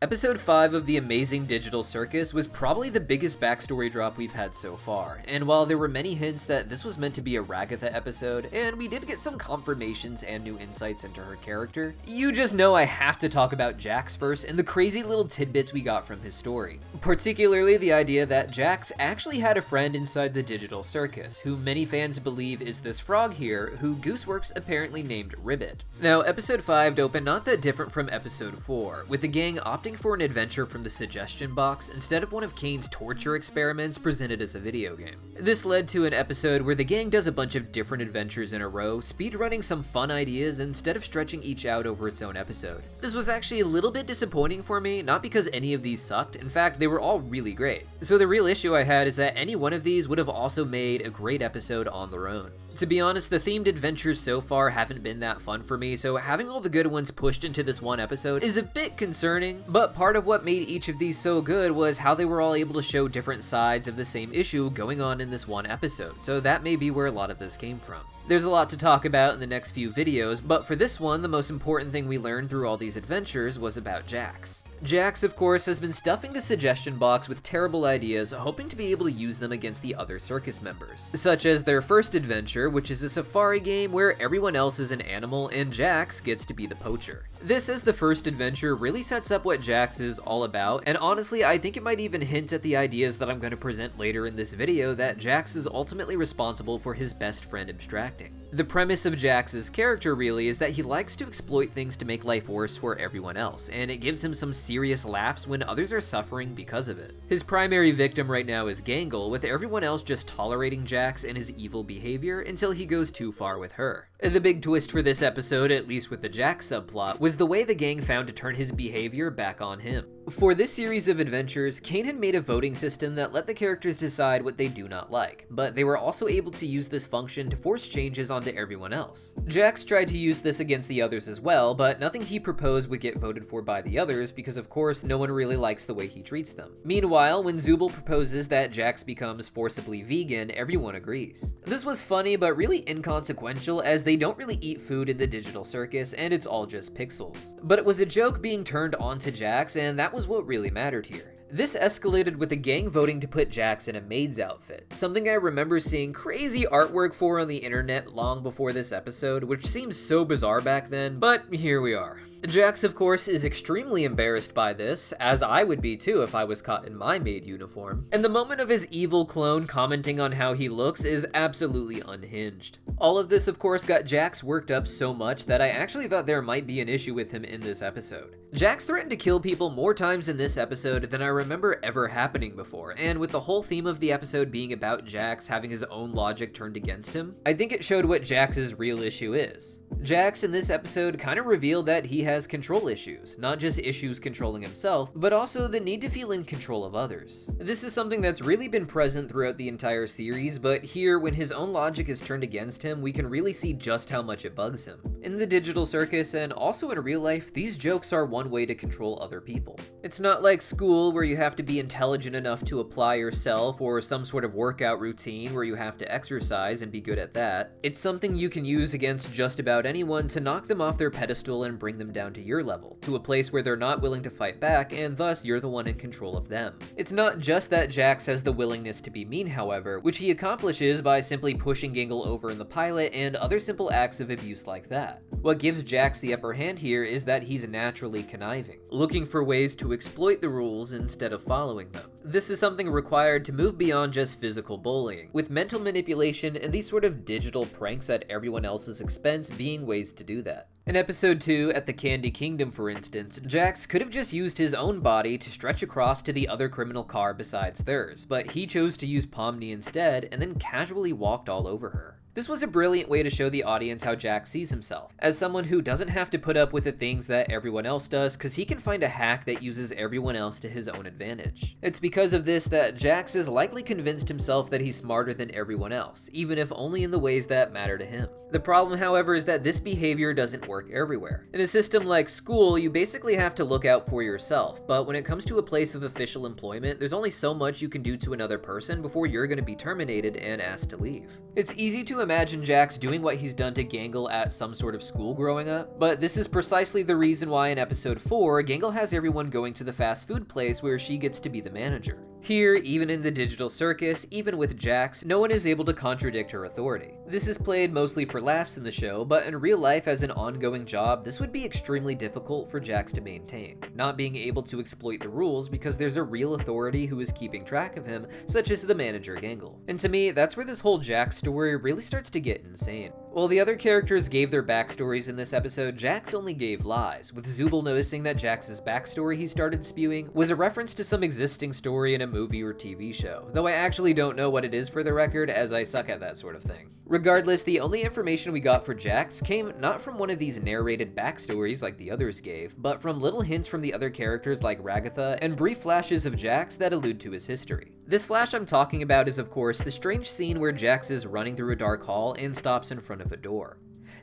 Episode 5 of The Amazing Digital Circus was probably the biggest backstory drop we've had so far, and while there were many hints that this was meant to be a Ragatha episode, and we did get some confirmations and new insights into her character, you just know I have to talk about Jax first and the crazy little tidbits we got from his story. Particularly the idea that Jax actually had a friend inside the Digital Circus, who many fans believe is this frog here, who Gooseworks apparently named Ribbit. Now, Episode 5 opened not that different from Episode 4, with the gang opting for an adventure from the suggestion box instead of one of Kane's torture experiments presented as a video game. This led to an episode where the gang does a bunch of different adventures in a row, speedrunning some fun ideas instead of stretching each out over its own episode. This was actually a little bit disappointing for me, not because any of these sucked, in fact they were all really great. So the real issue I had is that any one of these would have also made a great episode on their own. To be honest, the themed adventures so far haven't been that fun for me, so having all the good ones pushed into this one episode is a bit concerning, but part of what made each of these so good was how they were all able to show different sides of the same issue going on in this one episode, so that may be where a lot of this came from. There's a lot to talk about in the next few videos, but for this one, the most important thing we learned through all these adventures was about Jax. Jax, of course, has been stuffing the suggestion box with terrible ideas, hoping to be able to use them against the other circus members. Such as their first adventure, which is a safari game where everyone else is an animal and Jax gets to be the poacher. This as the first adventure really sets up what Jax is all about, and honestly I think it might even hint at the ideas that I'm going to present later in this video that Jax is ultimately responsible for his best friend abstracting. The premise of Jax's character really is that he likes to exploit things to make life worse for everyone else, and it gives him some serious laughs when others are suffering because of it. His primary victim right now is Gangle, with everyone else just tolerating Jax and his evil behavior until he goes too far with her. The big twist for this episode, at least with the Jax subplot, was the way the gang found to turn his behavior back on him. For this series of adventures, Kane had made a voting system that let the characters decide what they do not like, but they were also able to use this function to force changes onto everyone else. Jax tried to use this against the others as well, but nothing he proposed would get voted for by the others because of course no one really likes the way he treats them. Meanwhile, when Zooble proposes that Jax becomes forcibly vegan, everyone agrees. This was funny but really inconsequential as they don't really eat food in the Digital Circus and it's all just pixels. But it was a joke being turned onto Jax, and that was what really mattered here. This escalated with the gang voting to put Jax in a maid's outfit, something I remember seeing crazy artwork for on the internet long before this episode, which seems so bizarre back then, but here we are. Jax, of course, is extremely embarrassed by this, as I would be too if I was caught in my maid uniform, and the moment of his evil clone commenting on how he looks is absolutely unhinged. All of this, of course, got Jax worked up so much that I actually thought there might be an issue with him in this episode. Jax threatened to kill people more times in this episode than I remember ever happening before, and with the whole theme of the episode being about Jax having his own logic turned against him, I think it showed what Jax's real issue is. Jax in this episode kind of revealed that he has control issues, not just issues controlling himself, but also the need to feel in control of others. This is something that's really been present throughout the entire series, but here, when his own logic is turned against him, we can really see just how much it bugs him. In the Digital Circus, and also in real life, these jokes are one way to control other people. It's not like school where you have to be intelligent enough to apply yourself, or some sort of workout routine where you have to exercise and be good at that. It's something you can use against just about anyone to knock them off their pedestal and bring them down to your level, to a place where they're not willing to fight back, and thus you're the one in control of them. It's not just that Jax has the willingness to be mean, however, which he accomplishes by simply pushing Gangle over in the pilot and other simple acts of abuse like that. What gives Jax the upper hand here is that he's naturally conniving, looking for ways to exploit the rules instead of following them. This is something required to move beyond just physical bullying, with mental manipulation and these sort of digital pranks at everyone else's expense being ways to do that. In episode 2, at the Candy Kingdom for instance, Jax could have just used his own body to stretch across to the other criminal car besides theirs, but he chose to use Pomni instead and then casually walked all over her. This was a brilliant way to show the audience how Jax sees himself, as someone who doesn't have to put up with the things that everyone else does because he can find a hack that uses everyone else to his own advantage. It's because of this that Jax is likely convinced himself that he's smarter than everyone else, even if only in the ways that matter to him. The problem, however, is that this behavior doesn't work work everywhere. In a system like school, you basically have to look out for yourself, but when it comes to a place of official employment, there's only so much you can do to another person before you're going to be terminated and asked to leave. It's easy to imagine Jax doing what he's done to Gangle at some sort of school growing up, but this is precisely the reason why in episode 4, Gangle has everyone going to the fast food place where she gets to be the manager. Here, even in the digital circus, even with Jax, no one is able to contradict her authority. This is played mostly for laughs in the show, but in real life as an ongoing job, this would be extremely difficult for Jax to maintain, not being able to exploit the rules because there's a real authority who is keeping track of him, such as the manager Gangle. And to me, that's where this whole Jax story really starts to get insane. While the other characters gave their backstories in this episode, Jax only gave lies, with Zooble noticing that Jax's backstory he started spewing was a reference to some existing story in a movie or TV show, though I actually don't know what it is for the record, as I suck at that sort of thing. Regardless, the only information we got for Jax came not from one of these narrated backstories like the others gave, but from little hints from the other characters like Ragatha and brief flashes of Jax that allude to his history. This flash I'm talking about is of course the strange scene where Jax is running through a dark hall and stops in front of a door.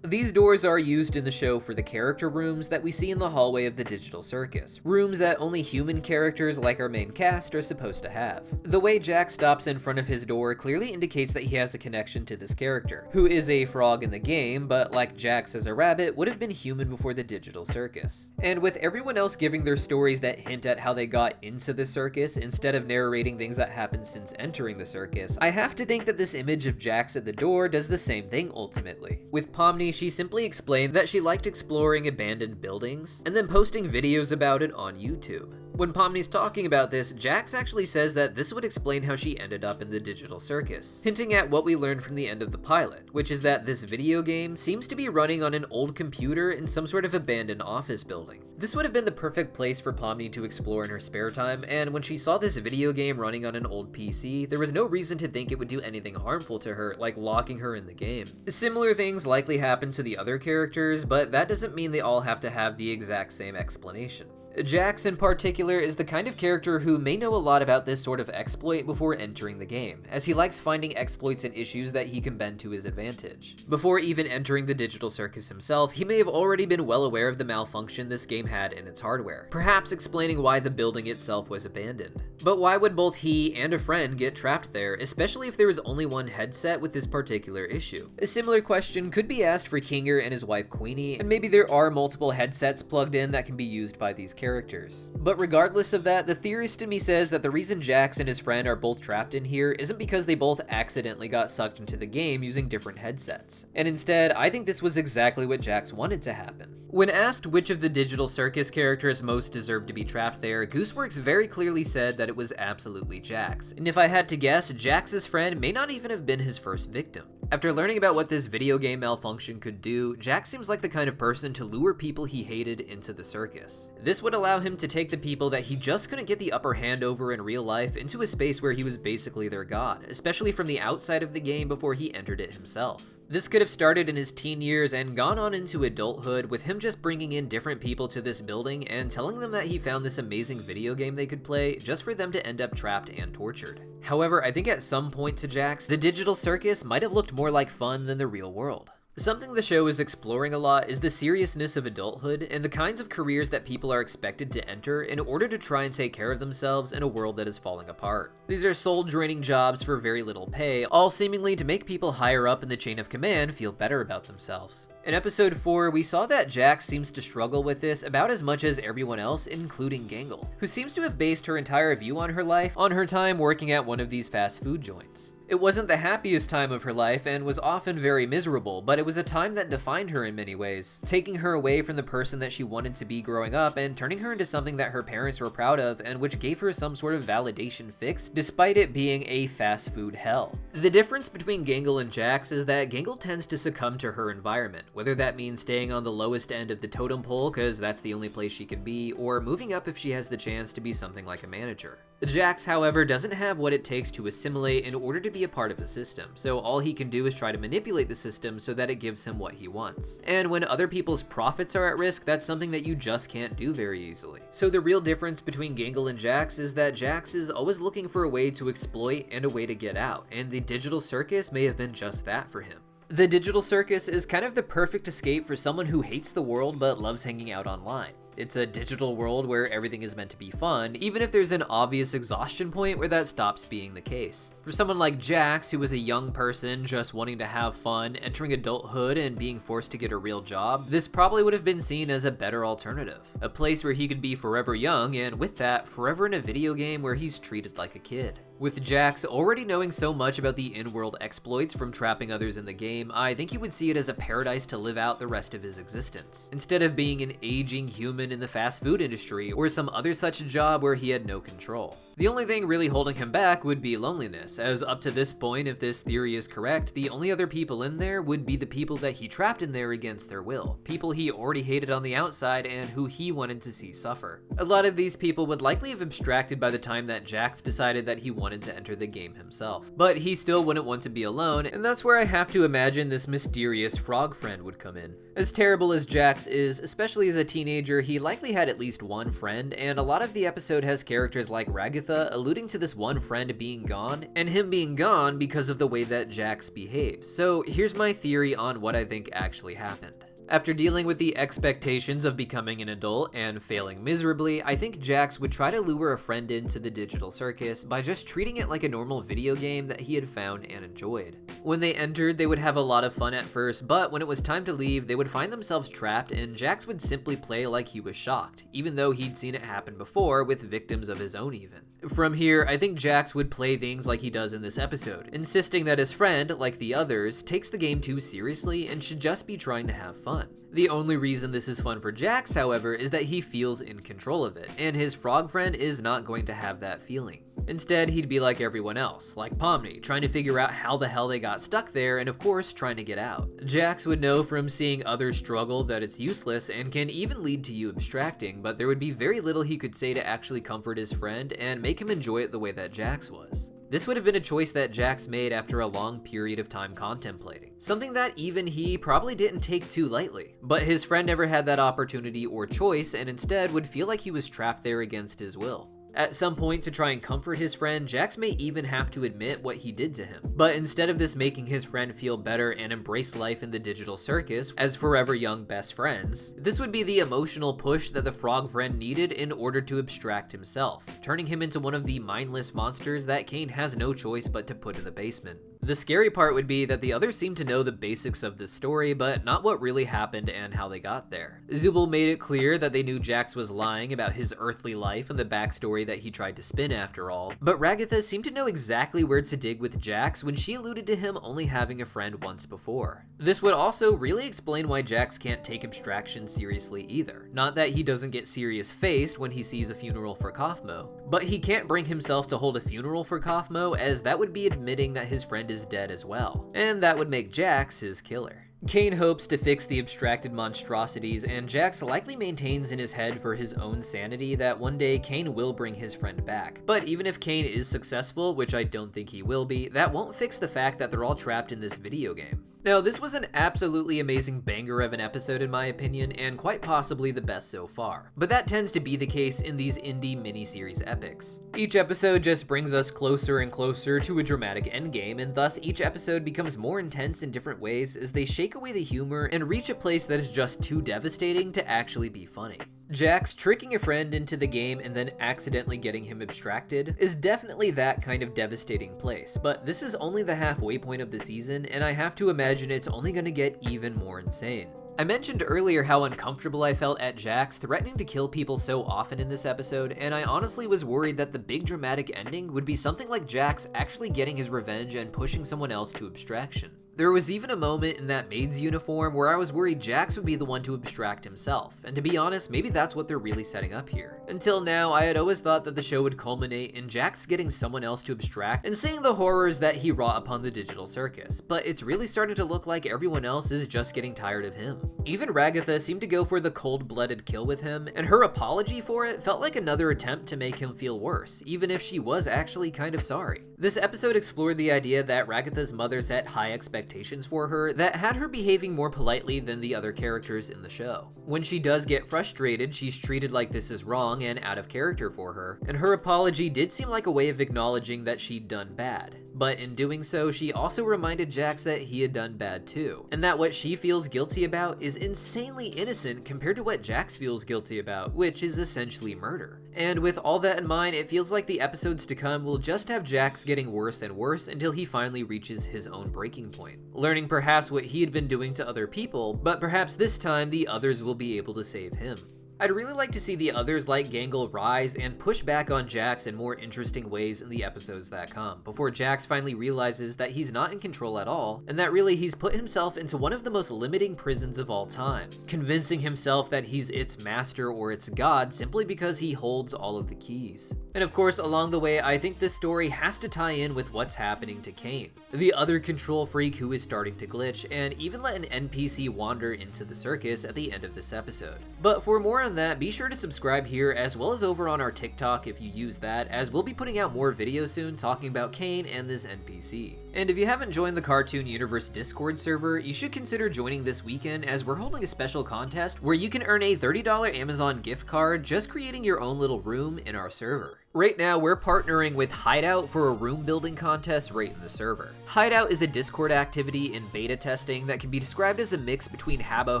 These doors are used in the show for the character rooms that we see in the hallway of the digital circus, rooms that only human characters like our main cast are supposed to have. The way Jax stops in front of his door clearly indicates that he has a connection to this character, who is a frog in the game, but like Jax as a rabbit, would have been human before the digital circus. And with everyone else giving their stories that hint at how they got into the circus instead of narrating things that happened since entering the circus, I have to think that this image of Jax at the door does the same thing ultimately. With Pomni, she simply explained that she liked exploring abandoned buildings and then posting videos about it on YouTube. When Pomni's talking about this, Jax actually says that this would explain how she ended up in the digital circus, hinting at what we learned from the end of the pilot, which is that this video game seems to be running on an old computer in some sort of abandoned office building. This would have been the perfect place for Pomni to explore in her spare time, and when she saw this video game running on an old PC, there was no reason to think it would do anything harmful to her, like locking her in the game. Similar things likely happen to the other characters, but that doesn't mean they all have to have the exact same explanation. Jax in particular is the kind of character who may know a lot about this sort of exploit before entering the game, as he likes finding exploits and issues that he can bend to his advantage. Before even entering the digital circus himself, he may have already been well aware of the malfunction this game had in its hardware, perhaps explaining why the building itself was abandoned. But why would both he and a friend get trapped there, especially if there was only one headset with this particular issue? A similar question could be asked for Kinger and his wife Queenie, and maybe there are multiple headsets plugged in that can be used by these characters. But regardless of that, the theorist in me says that the reason Jax and his friend are both trapped in here isn't because they both accidentally got sucked into the game using different headsets. And instead, I think this was exactly what Jax wanted to happen. When asked which of the digital circus characters most deserved to be trapped there, Gooseworks very clearly said that it was absolutely Jax. And if I had to guess, Jax's friend may not even have been his first victim. After learning about what this video game malfunction could do, Jax seems like the kind of person to lure people he hated into the circus. This would allow him to take the people that he just couldn't get the upper hand over in real life into a space where he was basically their god, especially from the outside of the game before he entered it himself. This could have started in his teen years and gone on into adulthood with him just bringing in different people to this building and telling them that he found this amazing video game they could play just for them to end up trapped and tortured. However, I think at some point to Jax, the digital circus might have looked more like fun than the real world. Something the show is exploring a lot is the seriousness of adulthood and the kinds of careers that people are expected to enter in order to try and take care of themselves in a world that is falling apart. These are soul-draining jobs for very little pay, all seemingly to make people higher up in the chain of command feel better about themselves. In episode 4, we saw that Jax seems to struggle with this about as much as everyone else, including Gangle, who seems to have based her entire view on her life on her time working at one of these fast food joints. It wasn't the happiest time of her life and was often very miserable, but it was a time that defined her in many ways, taking her away from the person that she wanted to be growing up and turning her into something that her parents were proud of and which gave her some sort of validation fix, despite it being a fast food hell. The difference between Gangle and Jax is that Gangle tends to succumb to her environment, whether that means staying on the lowest end of the totem pole because that's the only place she can be, or moving up if she has the chance to be something like a manager. Jax, however, doesn't have what it takes to assimilate in order to be a part of the system, so all he can do is try to manipulate the system so that it gives him what he wants. And when other people's profits are at risk, that's something that you just can't do very easily. So the real difference between Gangle and Jax is that Jax is always looking for a way to exploit and a way to get out, and the digital circus may have been just that for him. The digital circus is kind of the perfect escape for someone who hates the world but loves hanging out online. It's a digital world where everything is meant to be fun, even if there's an obvious exhaustion point where that stops being the case. For someone like Jax, who was a young person just wanting to have fun, entering adulthood and being forced to get a real job, this probably would have been seen as a better alternative. A place where he could be forever young, and with that, forever in a video game where he's treated like a kid. With Jax already knowing so much about the in-world exploits from trapping others in the game, I think he would see it as a paradise to live out the rest of his existence, instead of being an aging human in the fast food industry or some other such job where he had no control. The only thing really holding him back would be loneliness, as up to this point, if this theory is correct, the only other people in there would be the people that he trapped in there against their will, people he already hated on the outside and who he wanted to see suffer. A lot of these people would likely have abstracted by the time that Jax decided that he wanted to enter the game himself, but he still wouldn't want to be alone, and that's where I have to imagine this mysterious frog friend would come in. As terrible as Jax is, especially as a teenager, he likely had at least one friend, and a lot of the episode has characters like Ragatha alluding to this one friend being gone, and him being gone because of the way that Jax behaves. So here's my theory on what I think actually happened. After dealing with the expectations of becoming an adult and failing miserably, I think Jax would try to lure a friend into the digital circus by just treating it like a normal video game that he had found and enjoyed. When they entered, they would have a lot of fun at first, but when it was time to leave, they would find themselves trapped and Jax would simply play like he was shocked, even though he'd seen it happen before with victims of his own even. From here, I think Jax would play things like he does in this episode, insisting that his friend, like the others, takes the game too seriously and should just be trying to have fun. The only reason this is fun for Jax, however, is that he feels in control of it, and his frog friend is not going to have that feeling. Instead, he'd be like everyone else, like Pomni, trying to figure out how the hell they got stuck there and of course trying to get out. Jax would know from seeing others struggle that it's useless and can even lead to you abstracting, but there would be very little he could say to actually comfort his friend and make him enjoy it the way that Jax was. This would have been a choice that Jax made after a long period of time contemplating, something that even he probably didn't take too lightly. But his friend never had that opportunity or choice and instead would feel like he was trapped there against his will. At some point, to try and comfort his friend, Jax may even have to admit what he did to him. But instead of this making his friend feel better and embrace life in the digital circus as forever young best friends, this would be the emotional push that the frog friend needed in order to abstract himself, turning him into one of the mindless monsters that Kane has no choice but to put in the basement. The scary part would be that the others seem to know the basics of this story, but not what really happened and how they got there. Zubul made it clear that they knew Jax was lying about his earthly life and the backstory that he tried to spin after all, but Ragatha seemed to know exactly where to dig with Jax when she alluded to him only having a friend once before. This would also really explain why Jax can't take abstraction seriously either. Not that he doesn't get serious-faced when he sees a funeral for Kaufmo, but he can't bring himself to hold a funeral for Kaufmo, as that would be admitting that his friend is dead as well, and that would make Jax his killer. Kane hopes to fix the abstracted monstrosities, and Jax likely maintains in his head for his own sanity that one day Kane will bring his friend back. But even if Kane is successful, which I don't think he will be, that won't fix the fact that they're all trapped in this video game. Now, this was an absolutely amazing banger of an episode in my opinion, and quite possibly the best so far. But that tends to be the case in these indie miniseries epics. Each episode just brings us closer and closer to a dramatic endgame, and thus each episode becomes more intense in different ways as they shake away the humor and reach a place that is just too devastating to actually be funny. Jax tricking a friend into the game and then accidentally getting him abstracted is definitely that kind of devastating place, but this is only the halfway point of the season, and I have to imagine it's only going to get even more insane. I mentioned earlier how uncomfortable I felt at Jax threatening to kill people so often in this episode, and I honestly was worried that the big dramatic ending would be something like Jax actually getting his revenge and pushing someone else to abstraction. There was even a moment in that maid's uniform where I was worried Jax would be the one to abstract himself, and to be honest, maybe that's what they're really setting up here. Until now, I had always thought that the show would culminate in Jax getting someone else to abstract and seeing the horrors that he wrought upon the digital circus, but it's really starting to look like everyone else is just getting tired of him. Even Ragatha seemed to go for the cold-blooded kill with him, and her apology for it felt like another attempt to make him feel worse, even if she was actually kind of sorry. This episode explored the idea that Ragatha's mother set high expectations expectations for her that had her behaving more politely than the other characters in the show. When she does get frustrated, she's treated like this is wrong and out of character for her, and her apology did seem like a way of acknowledging that she'd done bad. But in doing so, she also reminded Jax that he had done bad too, and that what she feels guilty about is insanely innocent compared to what Jax feels guilty about, which is essentially murder. And with all that in mind, it feels like the episodes to come will just have Jax getting worse and worse until he finally reaches his own breaking point, learning perhaps what he had been doing to other people, but perhaps this time the others will be able to save him. I'd really like to see the others like Gangle rise and push back on Jax in more interesting ways in the episodes that come, before Jax finally realizes that he's not in control at all, and that really he's put himself into one of the most limiting prisons of all time, convincing himself that he's its master or its god simply because he holds all of the keys. And of course, along the way, I think this story has to tie in with what's happening to Kane, the other control freak who is starting to glitch, and even let an NPC wander into the circus at the end of this episode. But for more on that, be sure to subscribe here as well as over on our TikTok if you use that, as we'll be putting out more videos soon talking about Kane and this NPC. And if you haven't joined the Cartoon Universe Discord server, you should consider joining this weekend, as we're holding a special contest where you can earn a $30 Amazon gift card just creating your own little room in our server. Right now, we're partnering with Hideout for a room building contest right in the server. Hideout is a Discord activity in beta testing that can be described as a mix between Habbo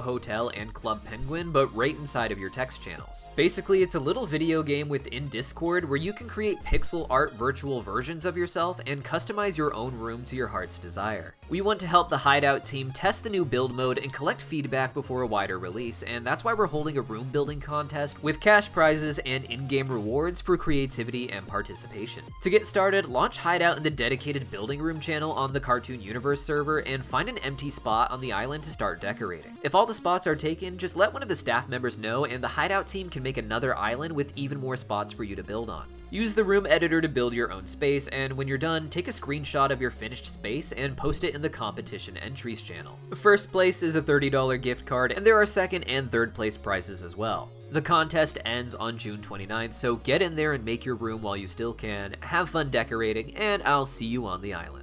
Hotel and Club Penguin, but right inside of your text channels. Basically, it's a little video game within Discord where you can create pixel art virtual versions of yourself and customize your own room to your heart's desire. We want to help the Hideout team test the new build mode and collect feedback before a wider release, and that's why we're holding a room building contest with cash prizes and in-game rewards for creativity and participation. To get started, launch Hideout in the dedicated building room channel on the Cartoon Universe server and find an empty spot on the island to start decorating. If all the spots are taken, just let one of the staff members know and the Hideout team can make another island with even more spots for you to build on. Use the room editor to build your own space, and when you're done, take a screenshot of your finished space and post it in the competition entries channel. First place is a $30 gift card, and there are second and third place prizes as well. The contest ends on June 29th, so get in there and make your room while you still can, have fun decorating, and I'll see you on the island.